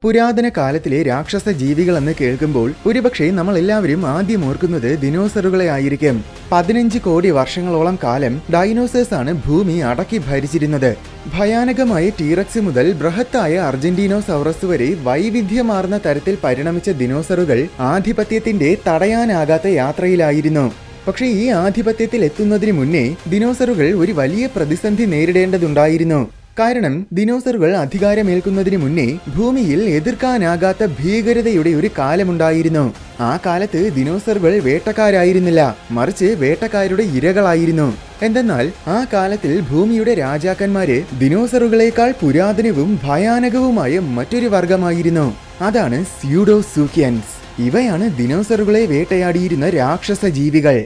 പുരാതന കാലത്തിലെ രാക്ഷസ ജീവികളെന്ന് കേൾക്കുമ്പോൾ ഒരുപക്ഷെ നമ്മൾ എല്ലാവരും ആദ്യം ഓർക്കുന്നത് ദിനോസറുകളെ ആയിരിക്കും. 15 കോടി വർഷങ്ങളോളം കാലം ഡൈനോസേഴ്സ് ആണ് ഭൂമി അടക്കി ഭരിച്ചിരുന്നത്. ഭയാനകമായ ടീറക്സ് മുതൽ ബൃഹത്തായ അർജന്റീനോസൗറസ് വരെ വൈവിധ്യമാർന്ന തരത്തിൽ പരിണമിച്ച ദിനോസറുകൾ ആധിപത്യത്തിന്റെ തടയാനാകാത്ത യാത്രയിലായിരുന്നു. പക്ഷേ ഈ ആധിപത്യത്തിൽ എത്തുന്നതിന് മുന്നേ ദിനോസറുകൾ ഒരു വലിയ പ്രതിസന്ധി നേരിടേണ്ടതുണ്ടായിരുന്നു. കാരണം ദിനോസറുകൾ അധികാരമേൽക്കുന്നതിന് മുന്നേ ഭൂമിയിൽ എതിർക്കാനാകാത്ത ഭീകരതയുടെ ഒരു കാലമുണ്ടായിരുന്നു. ആ കാലത്ത് ദിനോസറുകൾ വേട്ടക്കാരായിരുന്നില്ല, മറിച്ച് വേട്ടക്കാരുടെ ഇരകളായിരുന്നു. എന്തെന്നാൽ ആ കാലത്തിൽ ഭൂമിയുടെ രാജാക്കന്മാര് ദിനോസറുകളേക്കാൾ പുരാതനവും ഭയാനകവുമായ മറ്റൊരു വർഗമായിരുന്നു. അതാണ് സ്യൂഡോസൂക്കിയൻസ്. ഇവയാണ് ദിനോസറുകളെ വേട്ടയാടിയിരുന്ന രാക്ഷസ ജീവികൾ.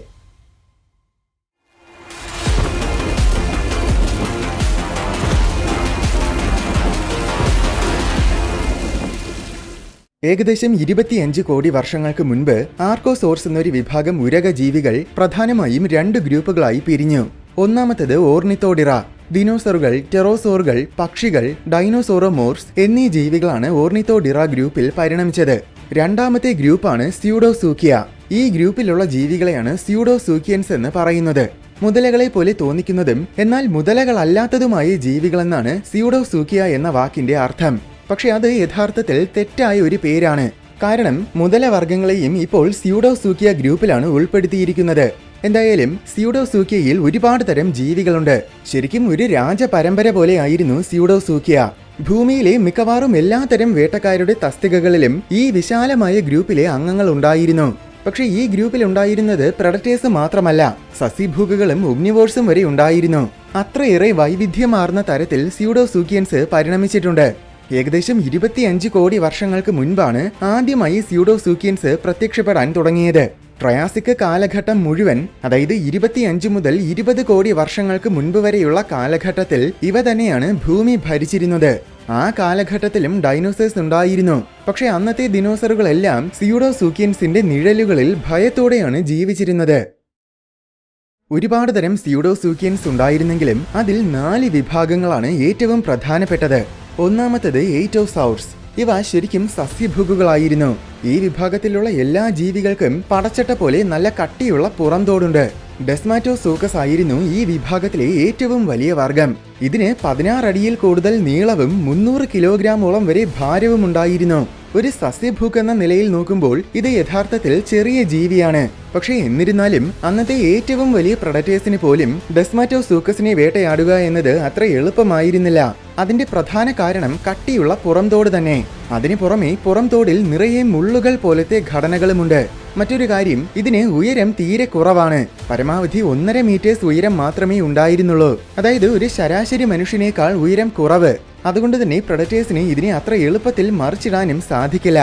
ഏകദേശം 25 കോടി വർഷങ്ങൾക്ക് മുൻപ് ആർക്കോസോർസ് എന്നൊരു വിഭാഗം ഉരക ജീവികൾ പ്രധാനമായും 2 ഗ്രൂപ്പുകളായി പിരിഞ്ഞു. ഒന്നാമത്തേത് ഓർണിത്തോഡിറ. ദിനോസറുകൾ, ടെറോസോറുകൾ, പക്ഷികൾ, ഡൈനോസോറോമോർസ് എന്നീ ജീവികളാണ് ഓർണിത്തോഡിറ ഗ്രൂപ്പിൽ പരിണമിച്ചത്. രണ്ടാമത്തെ ഗ്രൂപ്പാണ് സ്യൂഡോസൂക്കിയ. ഈ ഗ്രൂപ്പിലുള്ള ജീവികളെയാണ് സ്യൂഡോസൂക്കിയൻസ് എന്ന് പറയുന്നത്. മുതലകളെ പോലെ തോന്നിക്കുന്നതും എന്നാൽ മുതലകളല്ലാത്തതുമായ ജീവികളെന്നാണ് സ്യൂഡോസൂക്കിയ എന്ന വാക്കിന്റെ അർത്ഥം. പക്ഷെ അത് യഥാർത്ഥത്തിൽ തെറ്റായ ഒരു പേരാണ്. കാരണം മുതലവർഗ്ഗങ്ങളെയും ഇപ്പോൾ സ്യൂഡോസൂക്കിയ ഗ്രൂപ്പിലാണ് ഉൾപ്പെടുത്തിയിരിക്കുന്നത്. എന്തായാലും സ്യൂഡോസൂക്കിയയിൽ ഒരുപാട് തരം ജീവികളുണ്ട്. ശരിക്കും ഒരു രാജപരമ്പര പോലെ ആയിരുന്നു സ്യൂഡോസൂക്കിയ. ഭൂമിയിലെ മിക്കവാറും എല്ലാത്തരം വേട്ടക്കാരുടെ തസ്തികകളിലും ഈ വിശാലമായ ഗ്രൂപ്പിലെ അംഗങ്ങൾ ഉണ്ടായിരുന്നു. പക്ഷെ ഈ ഗ്രൂപ്പിൽ ഉണ്ടായിരുന്നത് പ്രഡറ്റേഴ്സ് മാത്രമല്ല, സസ്യഭൂകകളും ഒമ്നിവോഴ്സും വരെ ഉണ്ടായിരുന്നു. അത്രയേറെ വൈവിധ്യമാർന്ന തരത്തിൽ സ്യൂഡോസൂക്കിയൻസ് പരിണമിച്ചിട്ടുണ്ട്. ഏകദേശം 25 കോടി വർഷങ്ങൾക്ക് മുൻപാണ് ആദ്യമായി സ്യൂഡോസൂക്കിയൻസ് പ്രത്യക്ഷപ്പെടാൻ തുടങ്ങിയത്. ട്രയാസിക് കാലഘട്ടം മുഴുവൻ, അതായത് 25 മുതൽ 20 കോടി വർഷങ്ങൾക്ക് മുൻപ് വരെയുള്ള കാലഘട്ടത്തിൽ ഇവ തന്നെയാണ് ഭൂമി ഭരിച്ചിരുന്നത്. ആ കാലഘട്ടത്തിലും ഡൈനോസേഴ്സ് ഉണ്ടായിരുന്നു. പക്ഷെ അന്നത്തെ ദിനോസറുകളെല്ലാം സ്യൂഡോസൂക്കിയൻസിന്റെ നിഴലുകളിൽ ഭയത്തോടെയാണ് ജീവിച്ചിരുന്നത്. ഒരുപാട് തരം സ്യൂഡോസൂക്കിയൻസ് ഉണ്ടായിരുന്നെങ്കിലും അതിൽ 4 വിഭാഗങ്ങളാണ് ഏറ്റവും പ്രധാനപ്പെട്ടത്. ഒന്നാമത്തേത് എയ്റ്റോസൗർസ്. ഇവ ശരിക്കും സസ്യഭുക്കുകളായിരുന്നു. ഈ വിഭാഗത്തിലുള്ള എല്ലാ ജീവികൾക്കും പടച്ചട്ട പോലെ നല്ല കട്ടിയുള്ള പുറംതോടുണ്ട്. ഡെസ്മാറ്റോസൂക്കസ് ആയിരുന്നു ഈ വിഭാഗത്തിലെ ഏറ്റവും വലിയ വർഗം. ഇതിന് 16 അടിയിൽ കൂടുതൽ നീളവും 300 കിലോഗ്രാമോളം വരെ ഭാരവും ഉണ്ടായിരുന്നു. ഒരു സസ്യഭൂക്ക് എന്ന നിലയിൽ നോക്കുമ്പോൾ ഇത് യഥാർത്ഥത്തിൽ ചെറിയ ജീവിയാണ്. പക്ഷേ എന്നിരുന്നാലും അന്നത്തെ ഏറ്റവും വലിയ പ്രഡറ്റേഴ്സിന് പോലും ഡെസ്മാറ്റോസൂക്കസിനെ വേട്ടയാടുക എന്നത് അത്ര എളുപ്പമായിരുന്നില്ല. അതിന്റെ പ്രധാന കാരണം കട്ടിയുള്ള പുറംതോട് തന്നെ. അതിനു പുറമെ പുറംതോടിൽ നിറയെ മുള്ളുകൾ പോലത്തെ ഘടനകളുമുണ്ട്. മറ്റൊരു കാര്യം, ഇതിന് ഉയരം തീരെ കുറവാണ്. പരമാവധി 1.5 മീറ്റേഴ്സ് ഉയരം മാത്രമേ ഉണ്ടായിരുന്നുള്ളൂ. അതായത് ഒരു ശരാശരി മനുഷ്യനേക്കാൾ ഉയരം കുറവ്. അതുകൊണ്ട് തന്നെ പ്രഡറ്റേഴ്സിന് ഇതിനെ അത്ര എളുപ്പത്തിൽ മറിച്ചിടാനും സാധിക്കില്ല.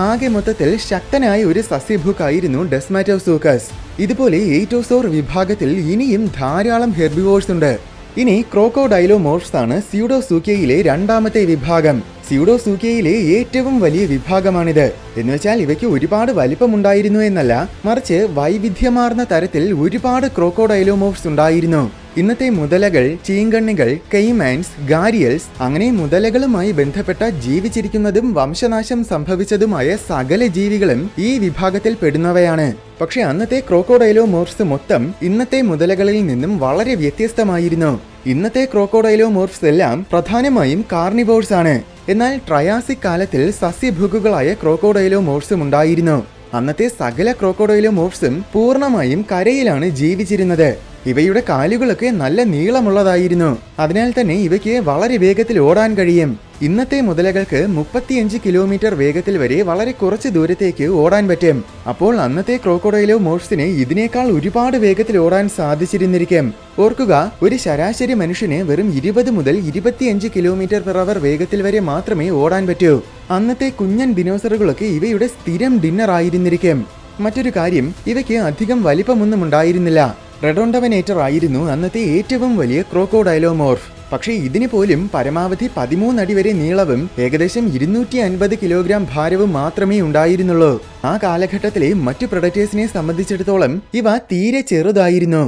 ആകെ മൊത്തത്തിൽ ശക്തനായ ഒരു സസ്യഭുക്കായിരുന്നു ഡെസ്മാറ്റോസൂക്കസ്. ഇതുപോലെ എയ്റ്റോസോർ വിഭാഗത്തിൽ ഇനിയും ധാരാളം ഹെർബിവോഴ്സ് ഉണ്ട്. ഇനി ക്രോക്കോഡൈലോമോർഫ്സ് ആണ് സ്യൂഡോസൂക്കിയയിലെ രണ്ടാമത്തെ വിഭാഗം. സ്യൂഡോസൂക്കിയയിലെ ഏറ്റവും വലിയ വിഭാഗമാണിത്. എന്നുവെച്ചാൽ ഇവയ്ക്ക് ഒരുപാട് വലിപ്പമുണ്ടായിരുന്നു എന്നല്ല, മറിച്ച് വൈവിധ്യമാർന്ന തരത്തിൽ ഒരുപാട് ക്രോക്കോഡൈലോമോർഫ്സ് ഉണ്ടായിരുന്നു. ഇന്നത്തെ മുതലകൾ, ചീങ്കണ്ണികൾ, കെയ്മാൻസ്, ഗാരിയൽസ് അങ്ങനെ മുതലകളുമായി ബന്ധപ്പെട്ട ജീവിച്ചിരിക്കുന്നതും വംശനാശം സംഭവിച്ചതുമായ സകല ജീവികളും ഈ വിഭാഗത്തിൽ പെടുന്നവയാണ്. പക്ഷെ അന്നത്തെ ക്രോക്കോഡൈലോമോർഫ്സ് മൊത്തം ഇന്നത്തെ മുതലകളിൽ നിന്നും വളരെ വ്യത്യസ്തമായിരുന്നു. ഇന്നത്തെ ക്രോക്കോഡൈലോമോർഫ്സ് എല്ലാം പ്രധാനമായും കാർണിവോർസ് ആണ്. എന്നാൽ ട്രയാസിക് കാലത്തിൽ സസ്യഭുക്കുകളായ ക്രോക്കോഡൈലോമോർഫ്സും ഉണ്ടായിരുന്നു. അന്നത്തെ സകല ക്രോക്കോഡൈലോമോർഫ്സും പൂർണ്ണമായും കരയിലാണ് ജീവിച്ചിരുന്നത്. ഇവയുടെ കാലുകളൊക്കെ നല്ല നീളമുള്ളതായിരുന്നു. അതിനാൽ തന്നെ ഇവയ്ക്ക് വളരെ വേഗത്തിൽ ഓടാൻ കഴിയും. ഇന്നത്തെ മുതലകൾക്ക് 35 കിലോമീറ്റർ വേഗത്തിൽ വരെ വളരെ കുറച്ച് ദൂരത്തേക്ക് ഓടാൻ പറ്റും. അപ്പോൾ അന്നത്തെ ക്രോക്കോഡൈലോമോർഫ്സിന് ഇതിനേക്കാൾ ഒരുപാട് വേഗത്തിൽ ഓടാൻ സാധിച്ചിരുന്നിരിക്കും. ഓർക്കുക, ഒരു ശരാശരി മനുഷ്യന് വെറും 20 മുതൽ 25 കിലോമീറ്റർ/അവർ വേഗത്തിൽ വരെ മാത്രമേ ഓടാൻ പറ്റൂ. അന്നത്തെ കുഞ്ഞൻ ദിനോസറുകളൊക്കെ ഇവയുടെ സ്ഥിരം ഡിന്നർ ആയിരുന്നിരിക്കും. മറ്റൊരു കാര്യം, ഇവയ്ക്ക് അധികം വലിപ്പമൊന്നും ഉണ്ടായിരുന്നില്ല. റെഡോണ്ടവനേറ്റർ ആയിരുന്നു അന്നത്തെ ഏറ്റവും വലിയ ക്രോക്കോഡൈലോമോർഫ്. പക്ഷേ ഇതിന് പോലും പരമാവധി 13 അടി വരെ നീളവും ഏകദേശം 250 കിലോഗ്രാം ഭാരവും മാത്രമേ ഉണ്ടായിരുന്നുള്ളൂ. ആ കാലഘട്ടത്തിലെ മറ്റു പ്രഡറ്റേഴ്സിനെ സംബന്ധിച്ചിടത്തോളം ഇവ തീരെ ചെറുതായിരുന്നു.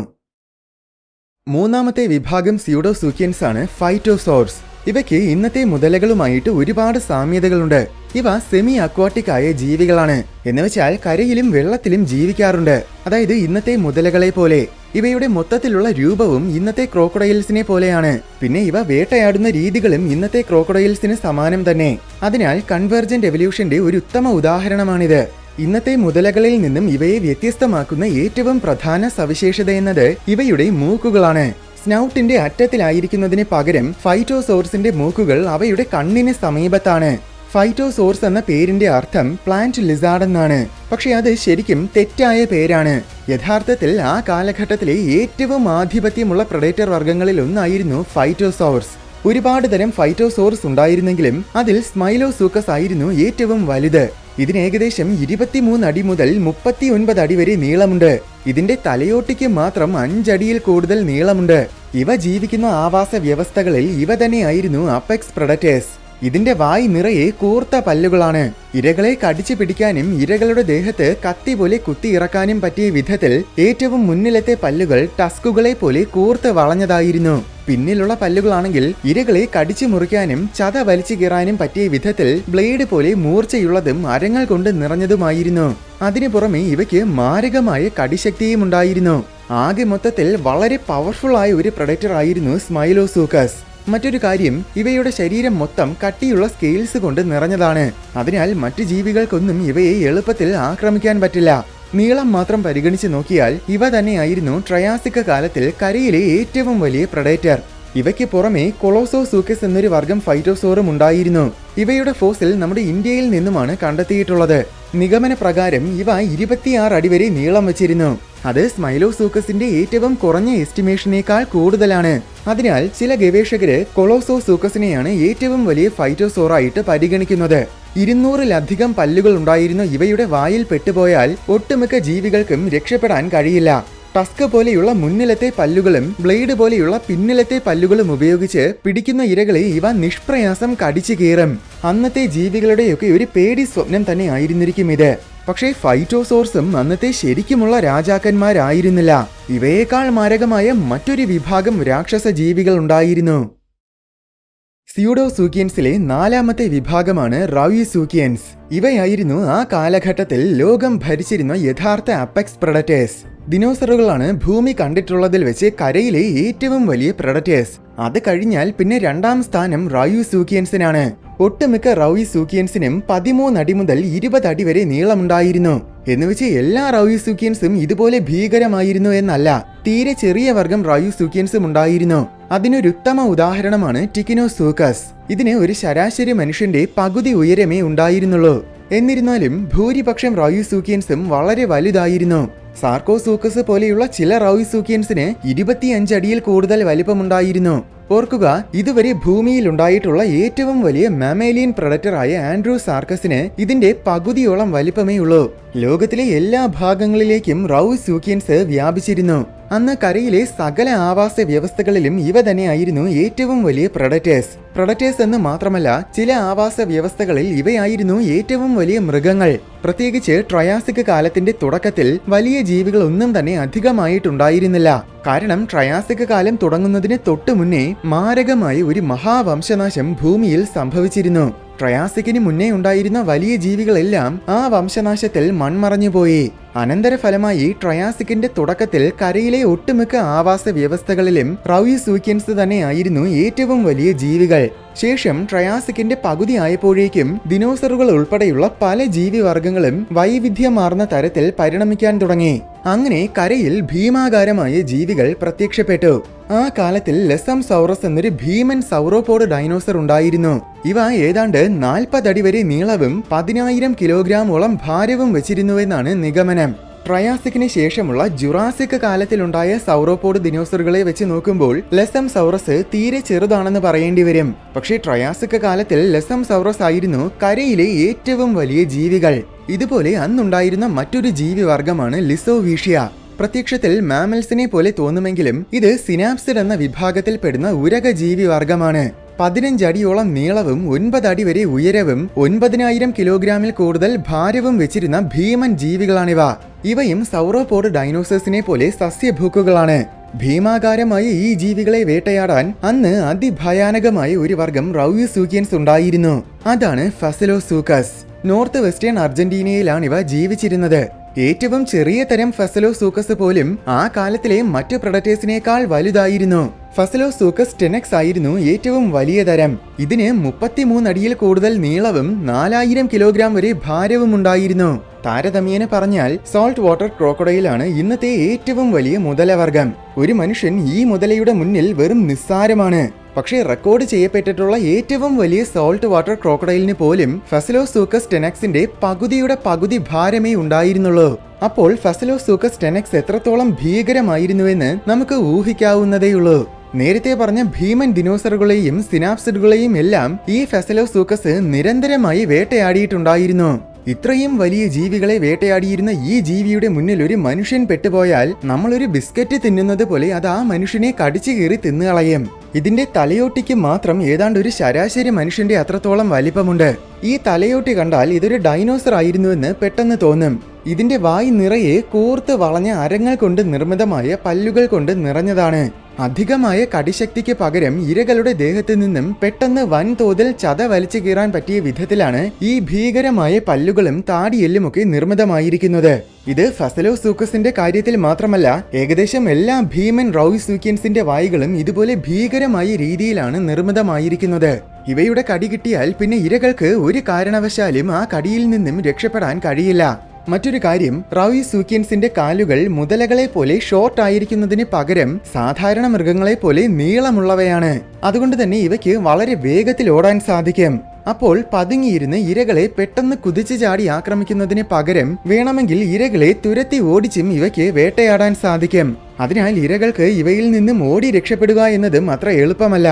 മൂന്നാമത്തെ വിഭാഗം സ്യൂഡോസൂക്കിയൻസ് ആണ് ഫൈറ്റോസോർസ്. ഇവയ്ക്ക് ഇന്നത്തെ മുതലകളുമായിട്ട് ഒരുപാട് സാമ്യതകളുണ്ട്. ഇവ സെമി അക്വാട്ടിക് ആയ ജീവികളാണ്. എന്നുവെച്ചാൽ കരയിലും വെള്ളത്തിലും ജീവിക്കാറുണ്ട്. അതായത് ഇന്നത്തെ മുതലകളെ പോലെ. ഇവയുടെ മൊത്തത്തിലുള്ള രൂപവും ഇന്നത്തെ ക്രോക്കഡൈൽസിനെ പോലെയാണ്. പിന്നെ ഇവ വേട്ടയാടുന്ന രീതികളും ഇന്നത്തെ ക്രോക്കഡൈൽസിന് സമാനം തന്നെ. അതിനാൽ കൺവേർജന്റ് എവല്യൂഷന്റെ ഒരു ഉത്തമ ഉദാഹരണമാണിത്. ഇന്നത്തെ മുതലകളിൽ നിന്നും ഇവയെ വ്യത്യസ്തമാക്കുന്ന ഏറ്റവും പ്രധാന സവിശേഷത എന്നത് ഇവയുടെ മൂക്കുകളാണ്. സ്നൗട്ടിന്റെ അറ്റത്തിലായിരിക്കുന്നതിന് പകരം ഫൈറ്റോസോർസിന്റെ മൂക്കുകൾ അവയുടെ കണ്ണിന് സമീപത്താണ്. ഫൈറ്റോസോർസ് എന്ന പേരിന്റെ അർത്ഥം പ്ലാന്റ് ലിസാർഡ് എന്നാണ്. പക്ഷെ അത് ശരിക്കും തെറ്റായ പേരാണ്. യഥാർത്ഥത്തിൽ ആ കാലഘട്ടത്തിലെ ഏറ്റവും ആധിപത്യമുള്ള പ്രഡേറ്റർ വർഗ്ഗങ്ങളിൽ ഒന്നായിരുന്നു ഫൈറ്റോസോർസ്. ഒരുപാട് തരം ഫൈറ്റോസോർസ് ഉണ്ടായിരുന്നെങ്കിലും അതിൽ സ്മൈലോസൂക്കസ് ആയിരുന്നു ഏറ്റവും വലുത്. ഇതിന് ഏകദേശം 23 അടി മുതൽ 39 അടി വരെ നീളമുണ്ട്. ഇതിന്റെ തലയോട്ടിക്ക് മാത്രം 5 അടിയിൽ കൂടുതൽ നീളമുണ്ട്. ഇവ ജീവിക്കുന്ന ആവാസ വ്യവസ്ഥകളിൽ ഇവ തന്നെയായിരുന്നു അപെക്സ് പ്രഡറ്റേഴ്സ്. ഇതിന്റെ വായ് നിറയെ കൂർത്ത പല്ലുകളാണ്. ഇരകളെ കടിച്ചു പിടിക്കാനും ഇരകളുടെ ദേഹത്ത് കത്തി പോലെ കുത്തിയിറക്കാനും പറ്റിയ വിധത്തിൽ ഏറ്റവും മുന്നിലത്തെ പല്ലുകൾ ടസ്കുകളെ പോലെ കൂർത്ത് വളഞ്ഞതായിരുന്നു. പിന്നിലുള്ള പല്ലുകളാണെങ്കിൽ ഇരകളെ കടിച്ചു മുറിക്കാനും ചത വലിച്ചു കീറാനും പറ്റിയ വിധത്തിൽ ബ്ലേഡ് പോലെ മൂർച്ചയുള്ളതും അരങ്ങൾ കൊണ്ട് നിറഞ്ഞതുമായിരുന്നു. അതിനു പുറമെ ഇവയ്ക്ക് മാരകമായ കടിശക്തിയും ഉണ്ടായിരുന്നു. ആകെ മൊത്തത്തിൽ വളരെ പവർഫുൾ ആയ ഒരു പ്രഡേറ്റർ ആയിരുന്നു സ്മൈലോസൂക്കസ്. മറ്റൊരു കാര്യം, ഇവയുടെ ശരീരം മൊത്തം കട്ടിയുള്ള സ്കെയിൽസ് കൊണ്ട് നിറഞ്ഞതാണ്. അതിനാൽ മറ്റു ജീവികൾക്കൊന്നും ഇവയെ എളുപ്പത്തിൽ ആക്രമിക്കാൻ പറ്റില്ല. നീളം മാത്രം പരിഗണിച്ച് നോക്കിയാൽ ഇവ തന്നെയായിരുന്നു ട്രയാസിക് കാലത്തിൽ കരയിലെ ഏറ്റവും വലിയ പ്രഡേറ്റർ. ഇവയ്ക്ക് പുറമെ കൊളോസോസൂക്കസ് എന്നൊരു വർഗം ഫൈറ്റോസോറും ഉണ്ടായിരുന്നു. ഇവയുടെ ഫോസിൽ നമ്മുടെ ഇന്ത്യയിൽ നിന്നുമാണ് കണ്ടെത്തിയിട്ടുള്ളത്. നിഗമന പ്രകാരം ഇവ 26 അടി വരെ നീളം വച്ചിരുന്നു. അത് സ്മൈലോസൂക്കസിന്റെ ഏറ്റവും കുറഞ്ഞ എസ്റ്റിമേഷനേക്കാൾ കൂടുതലാണ്. അതിനാൽ ചില ഗവേഷകര് കൊളോസോസൂക്കസിനെയാണ് ഏറ്റവും വലിയ ഫൈറ്റോസോറായിട്ട് പരിഗണിക്കുന്നത്. 200-ലധികം പല്ലുകൾ ഉണ്ടായിരുന്ന ഇവയുടെ വായിൽ പെട്ടുപോയാൽ ഒട്ടുമിക്ക ജീവികൾക്കും രക്ഷപ്പെടാൻ കഴിയില്ല. ടസ്ക് പോലെയുള്ള മുന്നിലത്തെ പല്ലുകളും ബ്ലേഡ് പോലെയുള്ള പിന്നിലത്തെ പല്ലുകളും ഉപയോഗിച്ച് പിടിക്കുന്ന ഇരകളെ ഇവ നിഷ്പ്രയാസം കടിച്ചു കീറും. അന്നത്തെ ജീവികളുടെയൊക്കെ ഒരു പേടി സ്വപ്നം തന്നെ ആയിരുന്നിരിക്കും ഇത്. പക്ഷേ ഫൈറ്റോസോർസും അന്നത്തെ ശരിക്കുമുള്ള രാജാക്കന്മാരായിരുന്നില്ല. ഇവയേക്കാൾ മാരകമായ മറ്റൊരു വിഭാഗം രാക്ഷസ ജീവികൾ ഉണ്ടായിരുന്നു. സ്യൂഡോസൂക്കിയൻസിലെ 4ാമത്തെ വിഭാഗമാണ് റൗയിസൂക്കിയൻസ്. ഇവയായിരുന്നു ആ കാലഘട്ടത്തിൽ ലോകം ഭരിച്ചിരുന്ന യഥാർത്ഥ അപെക്സ് പ്രഡറ്റേഴ്സ്. ദിനോസറുകളാണ് ഭൂമി കണ്ടിട്ടുള്ളതിൽ വെച്ച് കരയിലെ ഏറ്റവും വലിയ പ്രഡറ്റേഴ്സ്. അത് കഴിഞ്ഞാൽ പിന്നെ 2ാം സ്ഥാനം റൗയിസൂക്കിയൻസിനാണ്. ഒട്ടുമിക്ക റൗയിസൂക്കിയൻസിനും 13 അടി മുതൽ 20 അടി വരെ നീളമുണ്ടായിരുന്നു. എന്നുവെച്ച് എല്ലാ റൗയിസൂക്കിയൻസും ഇതുപോലെ ഭീകരമായിരുന്നു എന്നല്ല. തീരെ ചെറിയ വർഗം റൗയിസൂക്കിയൻസും ഉണ്ടായിരുന്നു. അതിനൊരുത്തമ ഉദാഹരണമാണ് ടിക്കിനോസൂക്കസ്. ഇതിന് ഒരു ശരാശരി മനുഷ്യന്റെ പകുതി ഉയരമേ ഉണ്ടായിരുന്നുള്ളൂ. എന്നിരുന്നാലും ഭൂരിപക്ഷം റൗയിസൂക്കിയൻസും വളരെ വലുതായിരുന്നു. സാർക്കോസൂക്കസ് പോലെയുള്ള ചില റൗയിസൂക്കിയൻസിന് 25 അടിയിൽ കൂടുതൽ വലിപ്പമുണ്ടായിരുന്നു. ഓർക്കുക, ഇതുവരെ ഭൂമിയിൽ ഉണ്ടായിട്ടുള്ള ഏറ്റവും വലിയ മാമേലിയൻ പ്രഡറ്ററായ ആൻഡ്രോസാർക്കസിന് ഇതിന്റെ പകുതിയോളം വലിപ്പമേ ഉള്ളൂ. ലോകത്തിലെ എല്ലാ ഭാഗങ്ങളിലേക്കും റൗയിസൂക്കിയൻസ് വ്യാപിച്ചിരുന്നു. അന്ന് കരയിലെ സകല ആവാസ വ്യവസ്ഥകളിലും ഇവ തന്നെയായിരുന്നു ഏറ്റവും വലിയ പ്രഡറ്റേഴ്സ് എന്ന് മാത്രമല്ല, ചില ആവാസ വ്യവസ്ഥകളിൽ ഇവയായിരുന്നു ഏറ്റവും വലിയ മൃഗങ്ങൾ. പ്രത്യേകിച്ച് ട്രയാസിക് കാലത്തിന്റെ തുടക്കത്തിൽ വലിയ ജീവികളൊന്നും തന്നെ അധികമായിട്ടുണ്ടായിരുന്നില്ല. കാരണം ട്രയാസിക് കാലം തുടങ്ങുന്നതിന് തൊട്ടു മുന്നേ മാരകമായ ഒരു മഹാവംശനാശം ഭൂമിയിൽ സംഭവിച്ചിരുന്നു. ട്രയാസിക്കിന് മുന്നേ ഉണ്ടായിരുന്ന വലിയ ജീവികളെല്ലാം ആ വംശനാശത്തിൽ മൺമറഞ്ഞുപോയി. അനന്തരഫലമായി ട്രയാസിക്കിന്റെ തുടക്കത്തിൽ കരയിലെ ഒട്ടുമിക്ക ആവാസ വ്യവസ്ഥകളിലും റൗയിസൂക്കിയൻസ് തന്നെയായിരുന്നു ഏറ്റവും വലിയ ജീവികൾ. ശേഷം ട്രയാസിക്കിന്റെ പകുതി ആയപ്പോഴേക്കും ദിനോസറുകൾ ഉൾപ്പെടെയുള്ള പല ജീവിവർഗങ്ങളും വൈവിധ്യമാർന്ന തരത്തിൽ പരിണമിക്കാൻ തുടങ്ങി. അങ്ങനെ കരയിൽ ഭീമാകാരമായ ജീവികൾ പ്രത്യക്ഷപ്പെട്ടു. ആ കാലത്തിൽ ലെസംസൗറസ് എന്നൊരു ഭീമൻ സൗറോപോഡ് ഡൈനോസർ ഉണ്ടായിരുന്നു. ഇവ ഏതാണ്ട് 40 അടി വരെ നീളവും 10,000 കിലോഗ്രാമോളം ഭാരവും വെച്ചിരുന്നുവെന്നാണ് നിഗമനം. ട്രയാസിക്കിന് ശേഷമുള്ള ജുറാസിക് കാലത്തിലുണ്ടായ സൗറോപോഡ് ദിനോസറുകളെ വെച്ച് നോക്കുമ്പോൾ ലെസംസൗറസ് തീരെ ചെറുതാണെന്ന് പറയേണ്ടി വരും. പക്ഷേ ട്രയാസിക് കാലത്തിൽ ലെസംസൗറസ് ആയിരുന്നു കരയിലെ ഏറ്റവും വലിയ ജീവികൾ. ഇതുപോലെ അന്നുണ്ടായിരുന്ന മറ്റൊരു ജീവിവർഗമാണ് ലിസോവീഷ്യ. പ്രത്യക്ഷത്തിൽ മാമൽസിനെ പോലെ തോന്നുമെങ്കിലും ഇത് സിനാപ്സിഡ് എന്ന വിഭാഗത്തിൽപ്പെടുന്ന ഉരക ജീവിവർഗമാണ്. 15 അടിയോളം നീളവും 9 അടി വരെ ഉയരവും 9,000 കിലോഗ്രാമിൽ കൂടുതൽ ഭാരവും വെച്ചിരുന്ന ഭീമൻ ജീവികളാണിവ. ഇവയും സൗറോപോഡ് ഡൈനോസേഴ്സിനെ പോലെ സസ്യഭൂക്കുകളാണ്. ഭീമാകാരമായ ഈ ജീവികളെ വേട്ടയാടാൻ അന്ന് അതിഭയാനകമായ ഒരു വർഗം റൌയുസൂക്യൻസ് ഉണ്ടായിരുന്നു. അതാണ് ഫസലോസൂക്കസ്. നോർത്ത് വെസ്റ്റേൺ അർജന്റീനയിലാണ് ഇവ ജീവിച്ചിരുന്നത്. ഏറ്റവും ചെറിയ തരം ഫസലോസൂക്കസ് പോലും ആ കാലത്തിലെ മറ്റു പ്രൊഡക്ടേഴ്സിനേക്കാൾ വലുതായിരുന്നു. ഫസലോസൂക്കസ് ടെനക്സ് ആയിരുന്നു ഏറ്റവും വലിയ തരം. ഇതിന് 33 അടിയിൽ കൂടുതൽ നീളവും 4000 കിലോഗ്രാം വരെ ഭാരവും ഉണ്ടായിരുന്നു. താരതമ്യേന പറഞ്ഞാൽ സോൾട്ട് വാട്ടർ ക്രോക്കഡൈലാണ് ഇന്നത്തെ ഏറ്റവും വലിയ മുതലവർഗം. ഒരു മനുഷ്യൻ ഈ മുതലയുടെ മുന്നിൽ വെറും നിസ്സാരമാണ്. പക്ഷേ റെക്കോർഡ് ചെയ്യപ്പെട്ടിട്ടുള്ള ഏറ്റവും വലിയ സോൾട്ട് വാട്ടർ ക്രോക്കഡൈലിന് പോലും ഫസലോസൂക്കസ് ടെനക്സിന്റെ പകുതിയുടെ പകുതി ഭാരമേ ഉണ്ടായിരുന്നുള്ളൂ. അപ്പോൾ ഫസലോസൂക്കസ് ടെനക്സ് എത്രത്തോളം ഭീകരമായിരുന്നുവെന്ന് നമുക്ക് ഊഹിക്കാവുന്നതേയുള്ളൂ. നേരത്തെ പറഞ്ഞ ഭീമൻ ദിനോസറുകളെയും സിനാപ്സിഡുകളെയും എല്ലാം ഈ ഫസലോസൂക്കസ് നിരന്തരമായി വേട്ടയാടിയിട്ടുണ്ടായിരുന്നു. ഇത്രയും വലിയ ജീവികളെ വേട്ടയാടിയിരുന്ന ഈ ജീവിയുടെ മുന്നിൽ ഒരു മനുഷ്യൻ പെട്ടുപോയാൽ നമ്മളൊരു ബിസ്ക്കറ്റ് തിന്നുന്നത് പോലെ അത് ആ മനുഷ്യനെ കടിച്ചു കീറി തിന്നുകളയും. ഇതിന്റെ തലയോട്ടിക്ക് മാത്രം ഏതാണ്ട് ഒരു ശരാശരി മനുഷ്യന്റെ അത്രത്തോളം വലിപ്പമുണ്ട്. ഈ തലയോട്ടി കണ്ടാൽ ഇതൊരു ഡൈനോസർ ആയിരുന്നുവെന്ന് പെട്ടെന്ന് തോന്നും. ഇതിന്റെ വായ് നിറയെ കൂർത്ത് വളഞ്ഞ അരങ്ങൾ കൊണ്ട് നിർമ്മിതമായ പല്ലുകൾ കൊണ്ട് നിറഞ്ഞതാണ്. അധികമായ കടിശക്തിക്ക് പകരം ഇരകളുടെ ദേഹത്തു നിന്നും പെട്ടെന്ന് വൻതോതിൽ ചത വലിച്ചു കീറാൻ പറ്റിയ വിധത്തിലാണ് ഈ ഭീകരമായ പല്ലുകളും താടിയെല്ലുമൊക്കെ നിർമ്മിതമായിരിക്കുന്നത്. ഇത് ഫസലോസൂക്കസിന്റെ കാര്യത്തിൽ മാത്രമല്ല, ഏകദേശം എല്ലാ ഭീമൻ റൌയുസൂക്യൻസിന്റെ വായുകളും ഇതുപോലെ ഭീകരമായ രീതിയിലാണ് നിർമ്മിതമായിരിക്കുന്നത്. ഇവയുടെ കടി കിട്ടിയാൽ പിന്നെ ഇരകൾക്ക് ഒരു കാരണവശാലും ആ കടിയിൽ നിന്നും രക്ഷപ്പെടാൻ കഴിയില്ല. മറ്റൊരു കാര്യം, റൌയുസൂക്യൻസിന്റെ കാലുകൾ മുതലകളെ പോലെ ഷോർട്ട് ആയിരിക്കുന്നതിന് പകരം സാധാരണ മൃഗങ്ങളെ പോലെ നീളമുള്ളവയാണ്. അതുകൊണ്ട് തന്നെ ഇവയ്ക്ക് വളരെ വേഗത്തിൽ ഓടാൻ സാധിക്കും. അപ്പോൾ പതുങ്ങിയിരുന്ന് ഇരകളെ പെട്ടെന്ന് കുതിച്ചു ചാടി ആക്രമിക്കുന്നതിന് പകരം വേണമെങ്കിൽ ഇരകളെ തുരത്തി ഓടിച്ചും ഇവയ്ക്ക് വേട്ടയാടാൻ സാധിക്കും. അതിനാൽ ഇരകൾക്ക് ഇവയിൽ നിന്നും ഓടി രക്ഷപ്പെടുക എന്നതും അത്ര എളുപ്പമല്ല.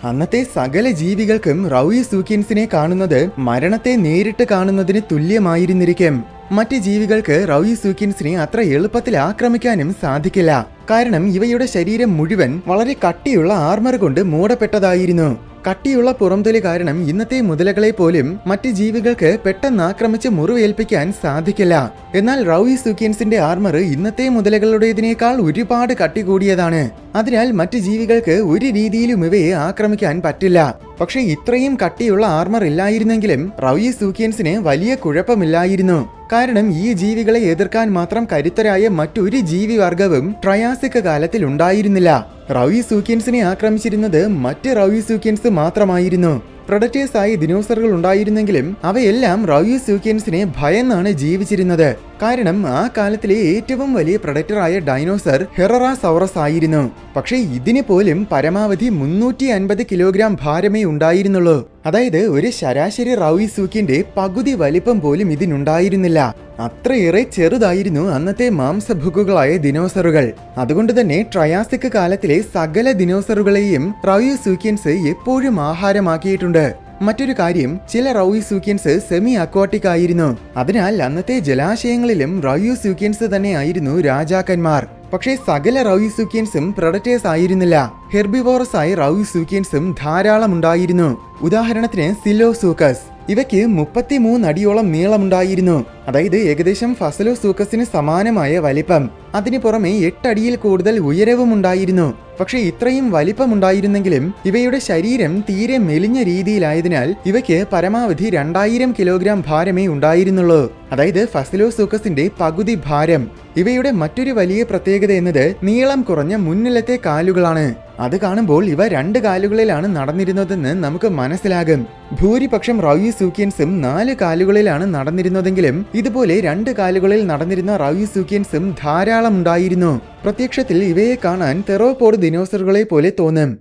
അന്നത്തെ സകല ജീവികൾക്കും റൌയുസൂക്യൻസിനെ കാണുന്നത് മരണത്തെ നേരിട്ട് കാണുന്നതിന് തുല്യമായിരുന്നിരിക്കും. മറ്റ് ജീവികൾക്ക് റൌയുസൂക്യൻസിനെ അത്ര എളുപ്പത്തിൽ ആക്രമിക്കാനും സാധിക്കില്ല. കാരണം ഇവയുടെ ശരീരം മുഴുവൻ വളരെ കട്ടിയുള്ള ആർമർ കൊണ്ട് മൂടപ്പെട്ടതായിരുന്നു. കട്ടിയുള്ള പുറംതൊലി കാരണം ഇന്നത്തെ മുതലകളെ പോലും മറ്റ് ജീവികൾക്ക് പെട്ടെന്ന് ആക്രമിച്ച് മുറിവേൽപ്പിക്കാൻ സാധിക്കില്ല. എന്നാൽ റൌയുസൂക്യൻസിന്റെ ആർമർ ഇന്നത്തെ മുതലകളുടേതിനേക്കാൾ ഒരുപാട് കട്ടി കൂടിയതാണ്. അതിനാൽ മറ്റ് ജീവികൾക്ക് ഒരു രീതിയിലും ഇവയെ ആക്രമിക്കാൻ പറ്റില്ല. പക്ഷെ ഇത്രയും കട്ടിയുള്ള ആർമർ ഇല്ലായിരുന്നെങ്കിലും റൌയുസൂക്യൻസിന് വലിയ കുഴപ്പമില്ലായിരുന്നു. കാരണം ഈ ജീവികളെ എതിർക്കാൻ മാത്രം കരുത്തരായ മറ്റൊരു ജീവിവർഗവും ട്രയാസിക് കാലത്തിൽ ഉണ്ടായിരുന്നില്ല. റൌയുസൂക്യൻസിനെ ആക്രമിച്ചിരുന്നത് മറ്റ് റൌയുസൂക്യൻസ് മാത്രമായിരുന്നു. പ്രൊഡക്ടേഴ്സ് ആയി ദിനോസറുകൾ ഉണ്ടായിരുന്നെങ്കിലും അവയെല്ലാം റൌയുസൂക്യൻസിനെ ഭയന്നാണ് ജീവിച്ചിരുന്നത്. കാരണം ആ കാലത്തിലെ ഏറ്റവും വലിയ പ്രൊഡക്ടറായ ഡൈനോസർ ഹെററാസൗറസ് ആയിരുന്നു. പക്ഷേ ഇതിന് പോലും പരമാവധി 350 കിലോഗ്രാം ഭാരമേ ഉണ്ടായിരുന്നുള്ളൂ. അതായത് ഒരു ശരാശരി റൌയുസൂക്യന്റെ പകുതി വലിപ്പം പോലും ഇതിനുണ്ടായിരുന്നില്ല. അത്രയേറെ ചെറുതായിരുന്നു അന്നത്തെ മാംസഭുക്കുകളായ ദിനോസറുകൾ. അതുകൊണ്ട് തന്നെ ട്രയാസിക് കാലത്തിലെ സകല ദിനോസറുകളെയും റൌയുസൂക്യൻസ് എപ്പോഴും ആഹാരമാക്കിയിട്ടുണ്ട്. മറ്റൊരു കാര്യം, ചില റൌയുസൂക്യൻസ് സെമി അക്വാട്ടിക് ആയിരുന്നു. അതിനാൽ അന്നത്തെ ജലാശയങ്ങളിലും റൌയുസൂക്യൻസ് തന്നെയായിരുന്നു രാജാക്കന്മാർ. പക്ഷേ സകല റൌയുസൂക്യൻസും പ്രൊഡക്ടേഴ്സ് ആയിരുന്നില്ല. ഹെർബിവോറസ് ആയ റൌയുസൂക്യൻസും ധാരാളം ഉണ്ടായിരുന്നു. ഉദാഹരണത്തിന് സിലോസൂക്കസ്. ഇവയ്ക്ക് 33 അടിയോളം നീളമുണ്ടായിരുന്നു. അതായത് ഏകദേശം ഫസലോസൂക്കസിന് സമാനമായ വലിപ്പം. അതിനു പുറമെ 8 അടിയിൽ കൂടുതൽ ഉയരവും ഉണ്ടായിരുന്നു. പക്ഷെ ഇത്രയും വലിപ്പമുണ്ടായിരുന്നെങ്കിലും ഇവയുടെ ശരീരം തീരെ മെലിഞ്ഞ രീതിയിലായതിനാൽ ഇവയ്ക്ക് പരമാവധി 2000 കിലോഗ്രാം ഭാരമേ ഉണ്ടായിരുന്നുള്ളൂ. അതായത് ഫസലോസൂക്കസിന്റെ പകുതി ഭാരം. ഇവയുടെ മറ്റൊരു വലിയ പ്രത്യേകത എന്നത് നീളം കുറഞ്ഞ മുന്നിലത്തെ കാലുകളാണ്. അത് കാണുമ്പോൾ ഇവ 2 കാലുകളിലാണ് നടന്നിരുന്നതെന്ന് നമുക്ക് മനസ്സിലാകും. ഭൂരിപക്ഷം റൌയുസൂക്യൻസും 4 കാലുകളിലാണ് നടന്നിരുന്നതെങ്കിലും ഇതുപോലെ 2 കാലുകളിൽ നടന്നിരുന്ന റൌയുസൂക്യൻസും ധാരാളം ഉണ്ടായിരുന്നു. പ്രത്യക്ഷത്തിൽ ഇവയെ കാണാൻ തെറോപോഡ് ദിനോസറുകളെ പോലെ തോന്നും.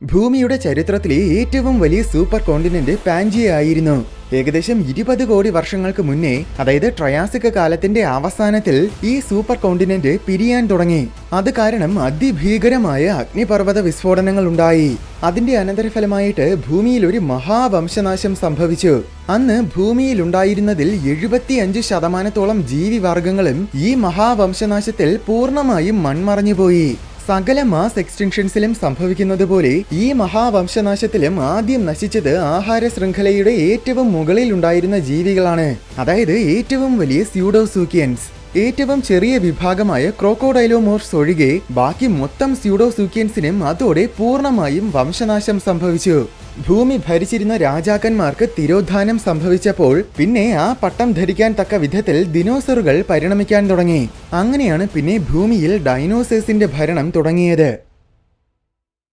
ഭൂമിയുടെ ചരിത്രത്തിലെ ഏറ്റവും വലിയ സൂപ്പർ കോണ്ടിനെന്റ് പാൻജിയ ആയിരുന്നു. ഏകദേശം 20 കോടി വർഷങ്ങൾക്ക് മുന്നേ, അതായത് ട്രയാസിക് കാലത്തിന്റെ അവസാനത്തിൽ ഈ സൂപ്പർ കോണ്ടിനെന്റ് പിരിയാൻ തുടങ്ങി. അത് കാരണം അതിഭീകരമായ അഗ്നിപർവ്വത വിസ്ഫോടനങ്ങൾ ഉണ്ടായി. അതിന്റെ അനന്തരഫലമായിട്ട് ഭൂമിയിൽ ഒരു മഹാവംശനാശം സംഭവിച്ചു. അന്ന് ഭൂമിയിൽ ഉണ്ടായിരുന്നതിൽ 75% ജീവിവർഗങ്ങളും ഈ മഹാവംശനാശത്തിൽ പൂർണ്ണമായും മൺമറഞ്ഞുപോയി. സകല മാസ് എക്സ്റ്റിൻഷൻസിലും സംഭവിക്കുന്നത് പോലെ ഈ മഹാവംശനാശത്തിലും ആദ്യം നശിച്ചത് ആഹാര ശൃംഖലയുടെ ഏറ്റവും മുകളിൽ ഉണ്ടായിരുന്ന ജീവികളാണ്. അതായത് ഏറ്റവും വലിയ സ്യൂഡോസൂക്യൻസ്. ഏറ്റവും ചെറിയ വിഭാഗമായ ക്രോക്കോഡൈലോമോർഫ്സ് ഒഴികെ ബാക്കി മൊത്തം സ്യൂഡോസൂക്യൻസിനും അതോടെ പൂർണ്ണമായും വംശനാശം സംഭവിച്ചു. ഭൂമി ഭരിച്ചിരുന്ന രാജാക്കന്മാർക്ക് തിരോധാനം സംഭവിച്ചപ്പോൾ പിന്നെ ആ പട്ടം ധരിക്കാൻ തക്ക വിധത്തിൽ ദിനോസറുകൾ പരിണമിക്കാൻ തുടങ്ങി. അങ്ങനെയാണ് പിന്നെ ഭൂമിയിൽ ഡൈനോസേഴ്സിന്റെ ഭരണം തുടങ്ങിയത്.